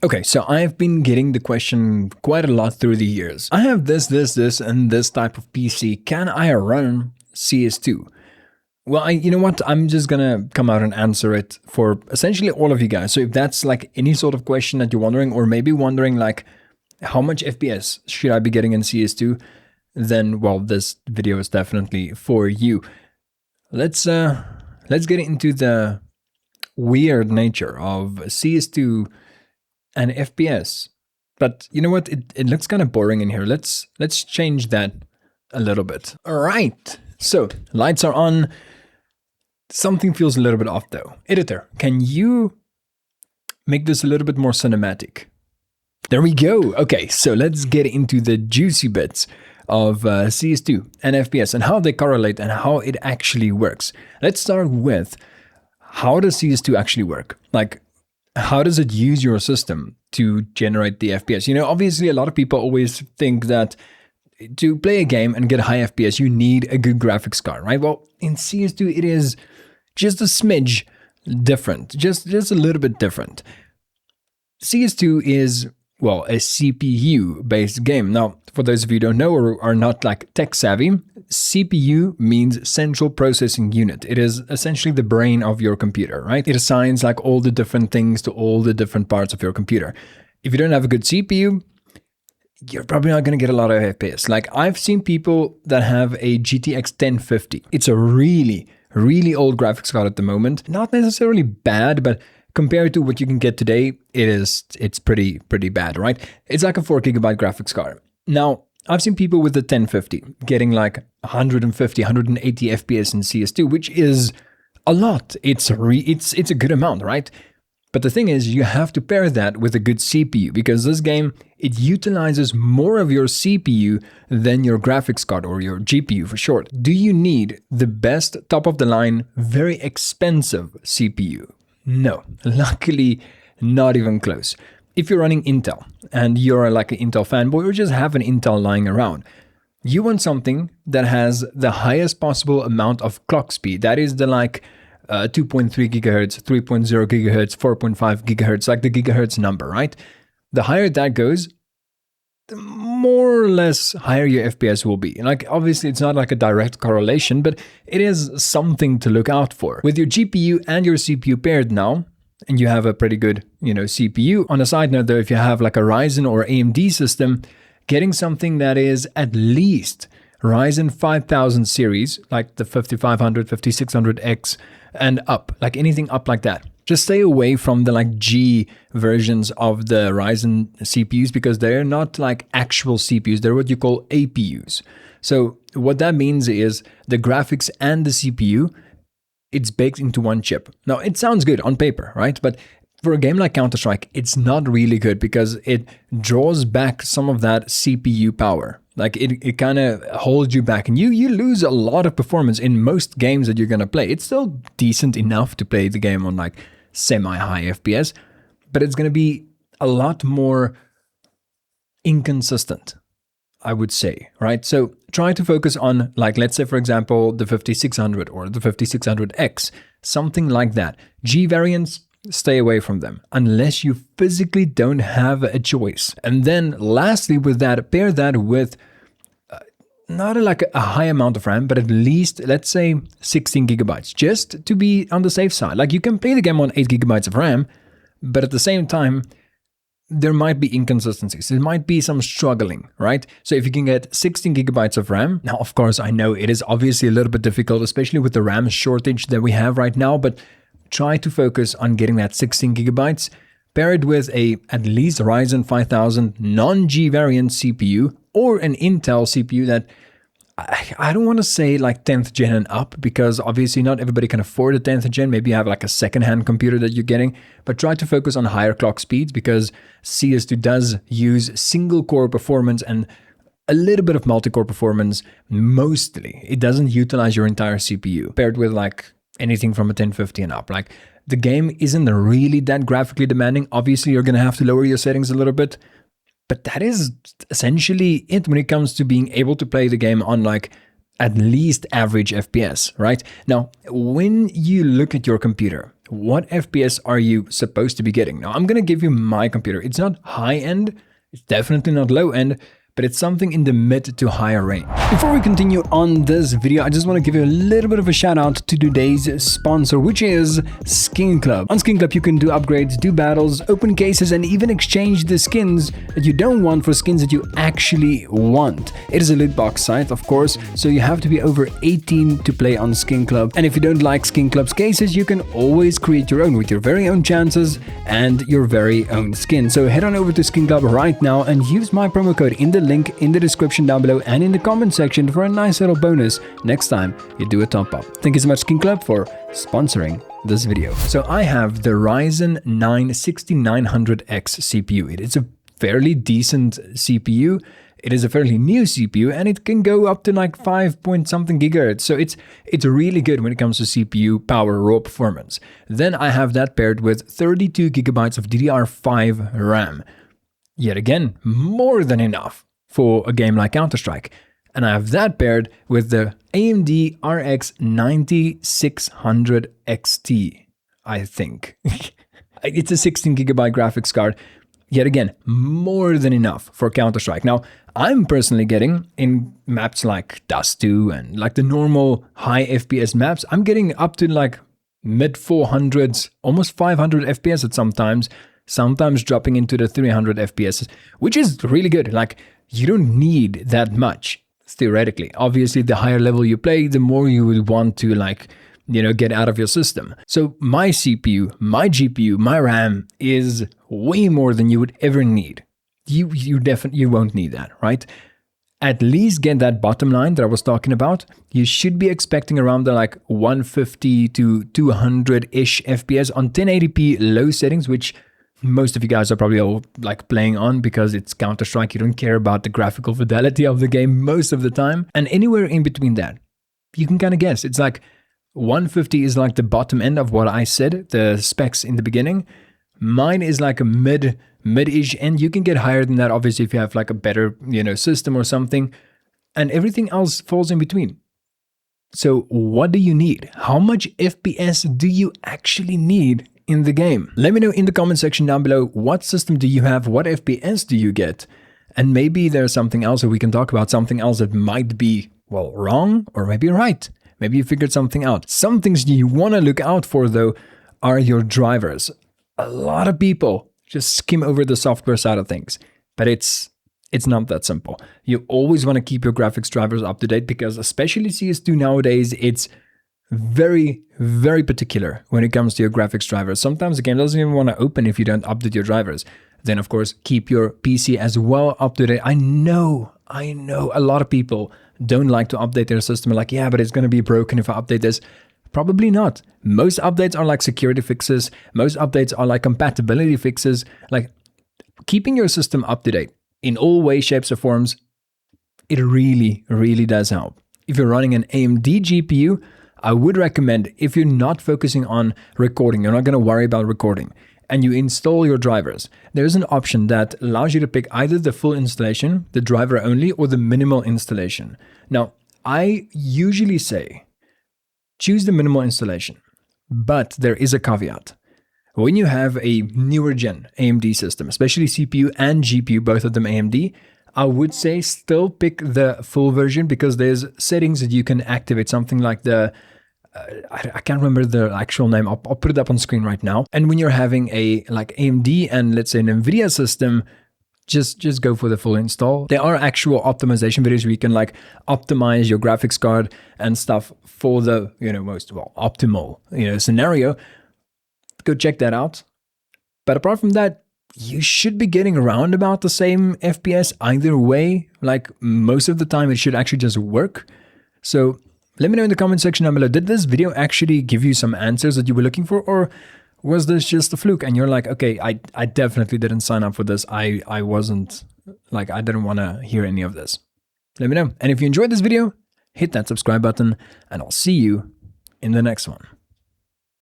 Okay, so I've been getting the question quite a lot through the years. I have this, and this type of PC. Can I run CS2? Well, you know what? I'm just gonna come out and answer it for essentially all of you guys. So if that's like any sort of question that you're wondering, or maybe wondering like how much FPS should I be getting in CS2, then well, this video is definitely for you. Let's get into the weird nature of CS2 and FPS. But you know what? It looks kind of boring in here. Let's change that a little bit. All right. So lights are on. Something feels a little bit off though. Editor, can you make this a little bit more cinematic? There we go. Okay, so let's get into the juicy bits of CS2 and FPS and how they correlate and how it actually works. Let's start with, how does CS2 actually work? Like, how does it use your system to generate the FPS? You know, obviously a lot of people always think that to play a game and get high FPS, you need a good graphics card, right? Well, in CS2, it is just a smidge different, just a little bit different. CS2 is, well, a CPU-based game. Now, for those of you who don't know or are not like tech savvy, CPU means Central Processing Unit. It is essentially the brain of your computer, right? It assigns like all the different things to all the different parts of your computer. If you don't have a good CPU, you're probably not going to get a lot of FPS. Like, I've seen people that have a GTX 1050. It's a really old graphics card at the moment. Not necessarily bad, but compared to what you can get today, it's pretty bad, right? It's like a 4 gigabyte graphics card. Now, I've seen people with the 1050 getting like 150, 180 FPS in CS2, which is a lot. It's a good amount, right? But the thing is, you have to pair that with a good CPU, because this game, it utilizes more of your CPU than your graphics card, or your GPU for short. Do you need the best, top of the line, very expensive CPU? No, luckily not even close. If you're running Intel and you're like an Intel fanboy or just have an Intel lying around, you want something that has the highest possible amount of clock speed. That is the like 2.3 gigahertz, 3.0 gigahertz, 4.5 gigahertz, like the gigahertz number, right? The higher that goes, the more or less higher your FPS will be. Like, obviously it's not like a direct correlation, but it is something to look out for. With your GPU and your CPU paired now, and you have a pretty good, CPU. On a side note though, if you have like a Ryzen or AMD system, getting something that is at least Ryzen 5000 series, like the 5500, 5600X and up, like anything up like that. Just stay away from the like G versions of the Ryzen CPUs, because they're not like actual CPUs. They're what you call APUs. So what that means is the graphics and the CPU, it's baked into one chip. Now, it sounds good on paper, right? But for a game like Counter-Strike, it's not really good, because it draws back some of that CPU power. Like, it kind of holds you back, and you lose a lot of performance in most games that you're going to play. It's still decent enough to play the game on like semi-high FPS, but it's going to be a lot more inconsistent, I would say, right? So try to focus on, like, let's say, for example, the 5600 or the 5600X, something like that. G variants, stay away from them unless you physically don't have a choice. And then lastly, with that, pair that with not like a high amount of RAM, but at least, let's say, 16 gigabytes, just to be on the safe side. Like, you can play the game on 8 gigabytes of RAM, but at the same time, there might be inconsistencies. There might be some struggling, right? So if you can get 16 gigabytes of RAM, now, of course, I know it is obviously a little bit difficult, especially with the RAM shortage that we have right now, but try to focus on getting that 16 gigabytes, pair it with a at least Ryzen 5000 non-G variant CPU or an Intel CPU that, I don't want to say like 10th gen and up, because obviously not everybody can afford a 10th gen. Maybe you have like a second-hand computer that you're getting, but try to focus on higher clock speeds, because CS2 does use single core performance and a little bit of multi-core performance mostly. It doesn't utilize your entire CPU, paired with like anything from a 1050 and up. Like, the game isn't really that graphically demanding. Obviously, you're going to have to lower your settings a little bit, but that is essentially it when it comes to being able to play the game on like at least average FPS, right? Now, when you look at your computer, what FPS are you supposed to be getting? Now, I'm going to give you my computer. It's not high end, it's definitely not low end, but it's something in the mid to higher range. Before we continue on this video, I just want to give you a little bit of a shout out to today's sponsor, which is Skin Club. On Skin Club, you can do upgrades, do battles, open cases, and even exchange the skins that you don't want for skins that you actually want. It is a loot box site, of course, so you have to be over 18 to play on Skin Club. And if you don't like Skin Club's cases, you can always create your own with your very own chances and your very own skin. So head on over to Skin Club right now and use my promo code in the link in the description down below and in the comment section for a nice little bonus next time you do a top up. Thank you so much, Skin Club, for sponsoring this video. So I have the Ryzen 9 6900X CPU. It is a fairly decent CPU. It is a fairly new CPU and it can go up to like 5 point something gigahertz. So it's really good when it comes to CPU power, raw performance. Then I have that paired with 32 gigabytes of DDR5 RAM. Yet again, more than enough for a game like Counter-Strike. And I have that paired with the AMD RX 9600 XT, I think. It's a 16 gigabyte graphics card. Yet again, more than enough for Counter-Strike. Now, I'm personally getting in maps like Dust 2 and like the normal high FPS maps, I'm getting up to like mid 400s, almost 500 FPS at sometimes dropping into the 300 FPS, which is really good. Like, you don't need that much, theoretically. Obviously, the higher level you play, the more you would want to, like, you know, get out of your system. So my CPU, my GPU, my RAM is way more than you would ever need. You definitely won't need that, right? At least get that bottom line that I was talking about. You should be expecting around the like 150 to 200-ish FPS on 1080p low settings, which most of you guys are probably all like playing on because it's Counter-Strike. You don't care about the graphical fidelity of the game most of the time. And anywhere in between that, you can kind of guess. It's like 150 is like the bottom end of what I said, the specs in the beginning. Mine is like a mid-ish end. You can get higher than that, obviously, if you have like a better, you know, system or something. And everything else falls in between. So what do you need? How much FPS do you actually need in the game? Let me know in the comment section down below, what system do you have? What FPS do you get? And maybe there's something else that we can talk about, something else that might be, well, wrong or maybe right. Maybe you figured something out. Some things you want to look out for, though, are your drivers. A lot of people just skim over the software side of things, but it's not that simple. You always want to keep your graphics drivers up to date because especially CS2 nowadays, it's very, very particular when it comes to your graphics drivers. Sometimes the game doesn't even want to open if you don't update your drivers. Then, of course, keep your PC as well up to date. I know a lot of people don't like to update their system. Like, yeah, but it's going to be broken if I update this. Probably not. Most updates are like security fixes. Most updates are like compatibility fixes. Like, keeping your system up to date in all ways, shapes, or forms, it really, really does help. If you're running an AMD GPU, I would recommend, if you're not focusing on recording, you're not going to worry about recording, and you install your drivers, there's an option that allows you to pick either the full installation, the driver only, or the minimal installation. Now, I usually say, choose the minimal installation, but there is a caveat. When you have a newer gen AMD system, especially CPU and GPU, both of them AMD, I would say still pick the full version because there's settings that you can activate, something like the, I can't remember the actual name, I'll put it up on screen right now. And when you're having a like AMD and let's say an NVIDIA system, just go for the full install. There are actual optimization videos where you can like optimize your graphics card and stuff for the, you know, most optimal, you know, scenario. Go check that out. But apart from that, you should be getting around about the same FPS either way. Like most of the time, it should actually just work. So let me know in the comment section down below, did this video actually give you some answers that you were looking for, or was this just a fluke? And you're like, okay, I definitely didn't sign up for this. I wasn't, like, I didn't want to hear any of this. Let me know. And if you enjoyed this video, hit that subscribe button, and I'll see you in the next one.